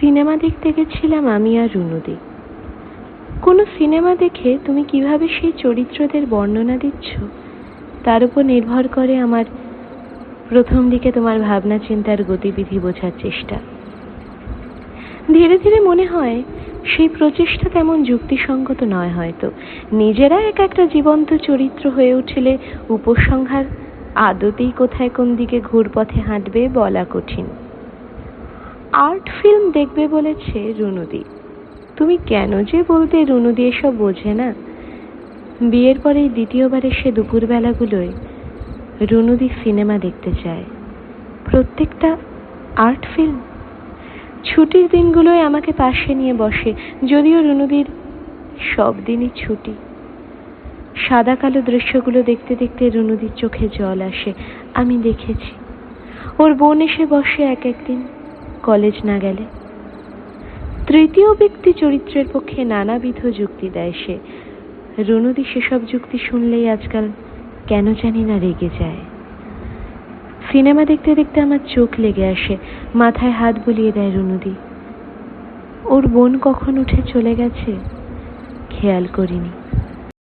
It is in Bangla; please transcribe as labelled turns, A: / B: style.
A: সিনেমা দেখতে গেছিলাম আমি আর রুনুদি। কোনো সিনেমা দেখে তুমি কিভাবে সেই চরিত্রদের বর্ণনা দিচ্ছ তার উপর নির্ভর করে আমার প্রথম দিকে তোমার ভাবনা চিন্তার গতিবিধি বোঝার চেষ্টা। ধীরে ধীরে মনে হয় সেই প্রচেষ্টা তেমন যুক্তিসঙ্গত নয়। হয়তো নিজেরা এক একটা জীবন্ত চরিত্র হয়ে উঠলে উপসংহার আদতেই কোথায় কোন দিকে ঘুরপথে হাঁটবে বলা কঠিন। আর্ট ফিল্ম দেখবে বলেছে রুনুদি। তুমি কেন যে বলতে রুনুদি এসব বোঝে না। বিয়ের পরেই দ্বিতীয়বারে সে দুপুরবেলাগুলোয় রুনুদি সিনেমা দেখতে চায়, প্রত্যেকটা আর্ট ফিল্ম। ছুটির দিনগুলোয় আমাকে পাশে নিয়ে বসে, যদিও রুনুদির সব দিনই ছুটি। সাদা কালো দৃশ্যগুলো দেখতে দেখতে রুনুদির চোখে জল আসে। আমি দেখেছি ওর বোন এসে বসে এক একদিন কলেজ না গেলে। তৃতীয় ব্যক্তি চরিত্রের পক্ষে নানাবিধ যুক্তি দেয় সে। রুনুদি সেসব যুক্তি শুনলেই আজকাল কেন জানি না রেগে যায়। সিনেমা দেখতে দেখতে আমার চোখ লেগে আসে, মাথায় হাত বুলিয়ে দেয় রুনুদি। ওর বোন কখন উঠে চলে গেছে খেয়াল করিনি।